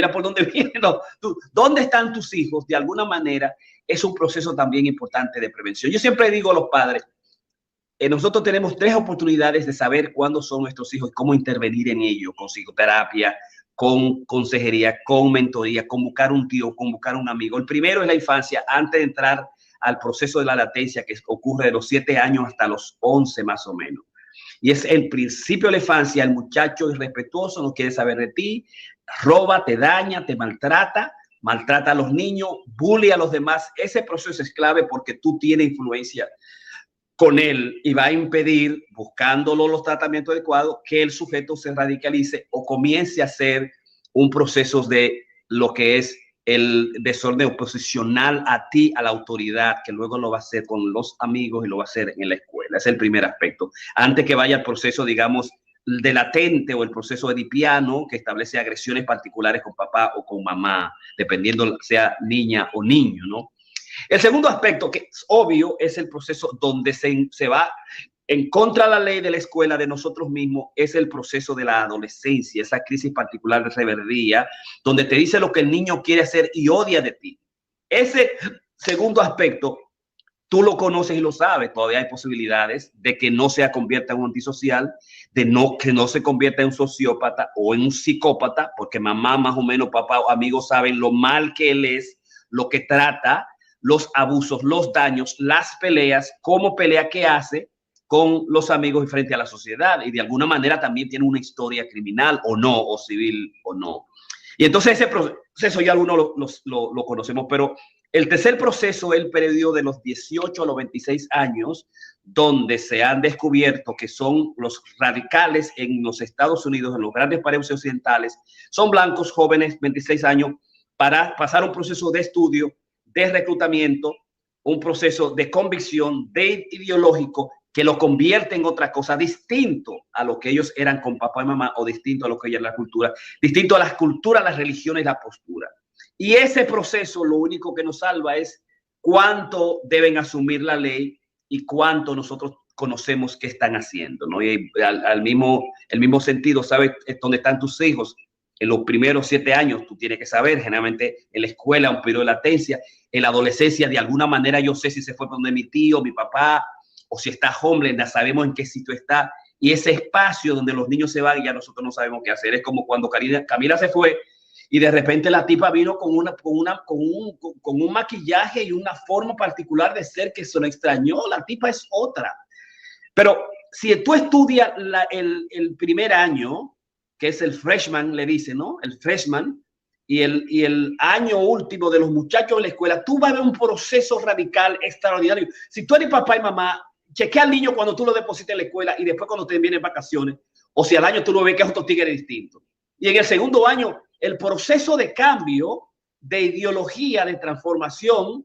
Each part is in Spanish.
mira por dónde viene, no, dónde están tus hijos, de alguna manera, es un proceso también importante de prevención. Yo siempre digo a los padres, nosotros tenemos 3 oportunidades de saber cuándo son nuestros hijos y cómo intervenir en ellos, con psicoterapia, con consejería, con mentoría, con buscar un tío, con buscar un amigo. El primero es la infancia, antes de entrar al proceso de la latencia que ocurre de los 7 años hasta los 11 más o menos. Y es el principio de la infancia, el muchacho irrespetuoso, no quiere saber de ti, roba, te daña, te maltrata a los niños, bully a los demás. Ese proceso es clave porque tú tienes influencia con él y va a impedir, buscándolo los tratamientos adecuados, que el sujeto se radicalice o comience a hacer un proceso de lo que es el desorden oposicional a ti, a la autoridad, que luego lo va a hacer con los amigos y lo va a hacer en la escuela. Es el primer aspecto. Antes que vaya al proceso, digamos, de latente o el proceso edipiano, que establece agresiones particulares con papá o con mamá, dependiendo sea niña o niño, ¿no? El segundo aspecto, que es obvio, es el proceso donde se va en contra de la ley de la escuela, de nosotros mismos, es el proceso de la adolescencia, esa crisis particular de rebeldía, donde te dice lo que el niño quiere hacer y odia de ti. Ese segundo aspecto, tú lo conoces y lo sabes, todavía hay posibilidades de que no se convierta en un antisocial, que no se convierta en un sociópata o en un psicópata, porque mamá, más o menos, papá o amigos saben lo mal que él es, lo que trata, los abusos, los daños, las peleas, cómo pelea, qué hace con los amigos y frente a la sociedad. Y de alguna manera también tiene una historia criminal o no, o civil o no. Y entonces ese proceso ya algunos lo conocemos, pero el tercer proceso es el periodo de los 18 a los 26 años, donde se han descubierto que son los radicales en los Estados Unidos, en los grandes países occidentales, son blancos jóvenes, 26 años, para pasar un proceso de estudio, de reclutamiento, un proceso de convicción, de ideológico, que lo convierte en otra cosa distinto a lo que ellos eran con papá y mamá o distinto a lo que ella es la cultura, distinto a las culturas, las religiones y la postura. Y ese proceso lo único que nos salva es cuánto deben asumir la ley y cuánto nosotros conocemos que están haciendo, ¿no? Y el mismo sentido, ¿sabes dónde están tus hijos? En los primeros 7 años tú tienes que saber, generalmente en la escuela un periodo de latencia, en la adolescencia de alguna manera yo sé si se fue por donde mi tío, mi papá, o si está homeless, ya sabemos en qué sitio está, y ese espacio donde los niños se van y ya nosotros no sabemos qué hacer. Es como cuando Camila se fue y de repente la tipa vino con un maquillaje y una forma particular de ser que se lo extrañó, la tipa es otra. Pero si tú estudias el primer año, que es el freshman, le dice, ¿no? El freshman, y el año último de los muchachos en la escuela, tú vas a ver un proceso radical extraordinario. Si tú eres papá y mamá, chequea al niño cuando tú lo deposites en la escuela y después cuando te vienen vacaciones, o si al año tú lo ves que es otro tigre distinto. Y en el segundo año, el proceso de cambio, de ideología, de transformación,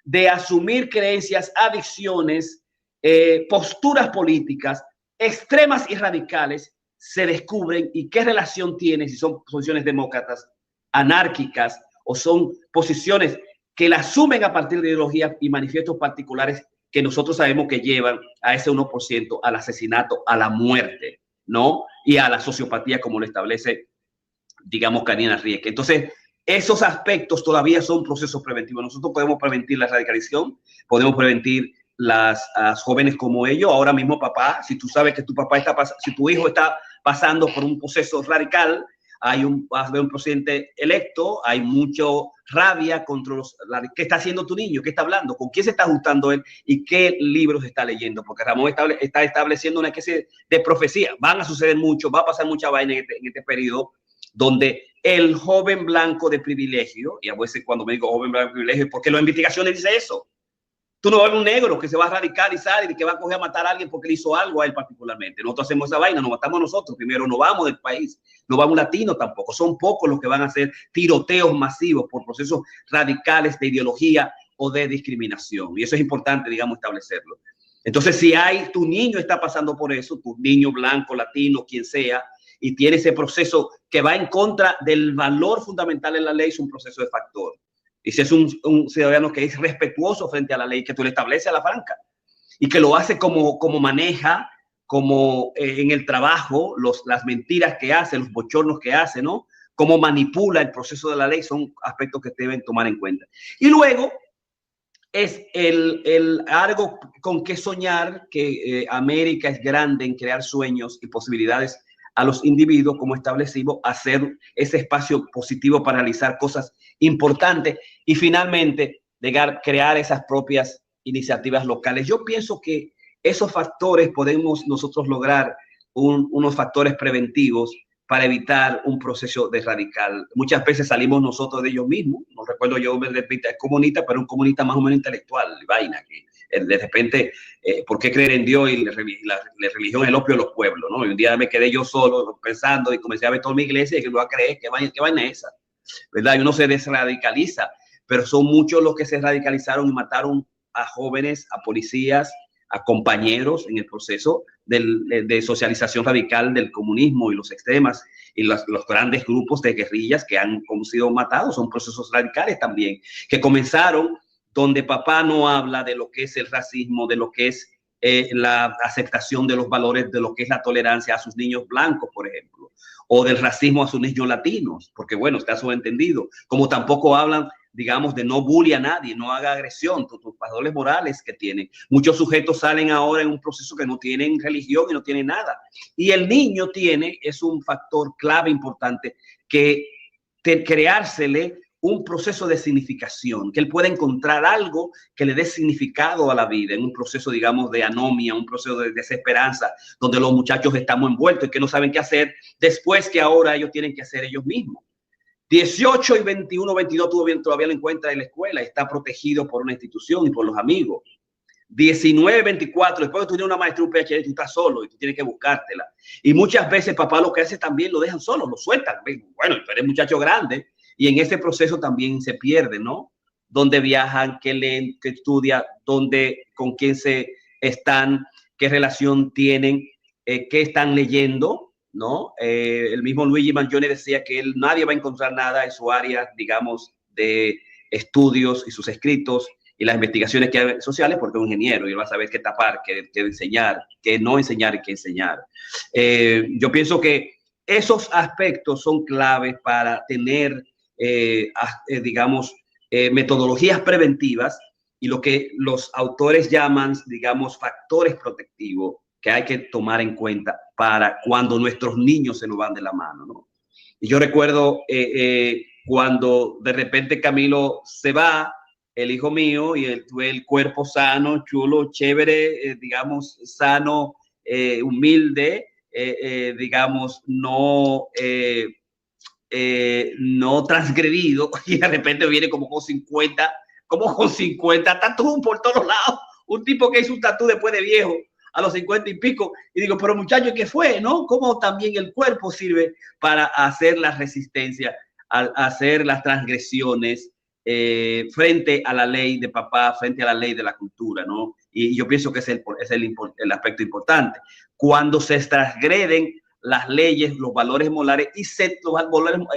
de asumir creencias, adicciones, posturas políticas extremas y radicales, se descubren y qué relación tiene, si son posiciones demócratas, anárquicas o son posiciones que la asumen a partir de ideologías y manifiestos particulares que nosotros sabemos que llevan a ese 1% al asesinato, a la muerte, ¿no? Y a la sociopatía como lo establece, digamos, Karina Rieke. Entonces, esos aspectos todavía son procesos preventivos. Nosotros podemos prevenir la radicalización, podemos prevenir las jóvenes como ellos. Ahora mismo, papá, si tú sabes que tu papá está si tu hijo está pasando por un proceso radical, vas a ver un presidente electo, hay mucho rabia contra ¿qué está haciendo tu niño? ¿Qué está hablando? ¿Con quién se está juntando él? ¿Y qué libros está leyendo? Porque Ramón está estableciendo una especie de profecía. Van a suceder mucho, va a pasar mucha vaina en este periodo, donde el joven blanco de privilegio, y a veces cuando me digo joven blanco de privilegio, porque las investigaciones dicen eso. Tú no vas a ver un negro que se va a radicalizar y que va a coger a matar a alguien porque le hizo algo a él particularmente. Nosotros hacemos esa vaina, nos matamos nosotros primero, no vamos del país, no vamos latinos tampoco. Son pocos los que van a hacer tiroteos masivos por procesos radicales de ideología o de discriminación. Y eso es importante, digamos, establecerlo. Entonces, si tu niño está pasando por eso, tu niño blanco, latino, quien sea, y tiene ese proceso que va en contra del valor fundamental en la ley, es un proceso de factor. Y si es un ciudadano que es respetuoso frente a la ley que tú le estableces a la franca y que lo hace como maneja, como en el trabajo, las mentiras que hace, los bochornos que hace, ¿no? cómo manipula el proceso de la ley, son aspectos que deben tomar en cuenta. Y luego es algo con que soñar, que América es grande en crear sueños y posibilidades a los individuos, como establecimos, hacer ese espacio positivo para realizar cosas importantes y finalmente crear esas propias iniciativas locales. Yo pienso que esos factores podemos nosotros lograr unos factores preventivos para evitar un proceso de radical. Muchas veces salimos nosotros de ellos mismos. No recuerdo, yo me repito, es comunista, pero un comunista más o menos intelectual, vaina, que de repente, ¿por qué creer en Dios? Y la religión es el opio de los pueblos, ¿no? Y un día me quedé yo solo pensando y comencé a ver toda mi iglesia y que me va a creer, ¿qué vaina es esa? ¿Verdad? Y uno se desradicaliza, pero son muchos los que se radicalizaron y mataron a jóvenes, a policías, a compañeros en el proceso de socialización radical del comunismo y los extremas y los grandes grupos de guerrillas que han sido matados. Son procesos radicales también, que comenzaron donde papá no habla de lo que es el racismo, de lo que es la aceptación de los valores, de lo que es la tolerancia a sus niños blancos, por ejemplo, o del racismo a sus niños latinos, porque bueno, está subentendido, como tampoco hablan, digamos, de no bully a nadie, no haga agresión, tus valores morales que tienen. Muchos sujetos salen ahora en un proceso que no tienen religión y no tienen nada. Y el niño es un factor clave importante que creársele un proceso de significación, que él pueda encontrar algo que le dé significado a la vida, en un proceso, digamos, de anomia, un proceso de desesperanza, donde los muchachos estamos envueltos y que no saben qué hacer después que ahora ellos tienen que hacer ellos mismos. 18 y 21, 22 todavía lo encuentra en la escuela, está protegido por una institución y por los amigos. 19, 24, después que tú tienes una maestría, un PhD, tú estás solo y tú tienes que buscártela. Y muchas veces papá lo que hace también lo dejan solo, lo sueltan. Bueno, tú eres muchacho grande y en ese proceso también se pierde, ¿no? Dónde viajan, qué leen, qué estudian, dónde, con quién se están, qué relación tienen, qué están leyendo, ¿no? El mismo Luigi Mangione decía que nadie va a encontrar nada en su área, digamos, de estudios y sus escritos y las investigaciones que hay sociales, porque es un ingeniero y él va a saber qué tapar, qué enseñar, qué no enseñar y qué enseñar. Yo pienso que esos aspectos son claves para tener, digamos, metodologías preventivas y lo que los autores llaman, digamos, factores protectivos que hay que tomar en cuenta para cuando nuestros niños se nos van de la mano, ¿no? Y yo recuerdo cuando de repente Camilo se va, el hijo mío, y el cuerpo sano, chulo, chévere, digamos, sano, humilde, digamos, no transgredido, y de repente viene como con 50 tatú por todos lados, un tipo que hizo un tatú después de viejo, a los 50 y pico, y digo, pero muchacho, ¿qué fue? ¿No? ¿Cómo también el cuerpo sirve para hacer la resistencia, a hacer las transgresiones frente a la ley de papá, frente a la ley de la cultura, ¿no? Y yo pienso que es el aspecto importante. Cuando se transgreden las leyes, los valores morales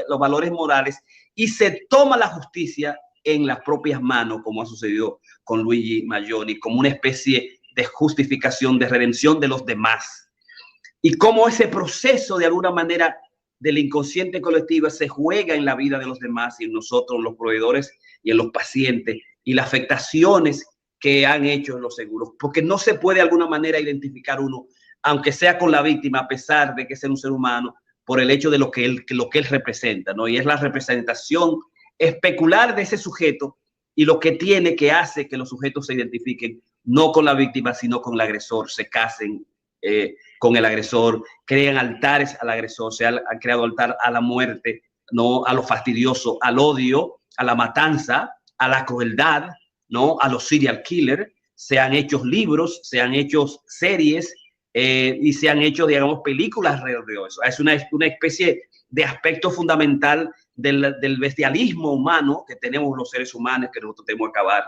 los valores morales y se toma la justicia en las propias manos, como ha sucedido con Luigi Mangione, como una especie de justificación, de redención de los demás. Y cómo ese proceso, de alguna manera, del inconsciente colectivo se juega en la vida de los demás y en nosotros, los proveedores y en los pacientes, y las afectaciones que han hecho en los seguros. Porque no se puede de alguna manera identificar uno, aunque sea con la víctima, a pesar de que sea un ser humano, por el hecho de lo que él representa, ¿no? Y es la representación especular de ese sujeto y lo que tiene, que hace que los sujetos se identifiquen no con la víctima, sino con el agresor, se casen con el agresor, crean altares al agresor, se han creado altar a la muerte, no a lo fastidioso, al odio, a la matanza, a la crueldad, no a los serial killers. Se han hecho libros, se han hecho series y se han hecho, digamos, películas alrededor de eso. Es una especie de aspecto fundamental del bestialismo humano que tenemos los seres humanos, que nosotros tenemos que acabar.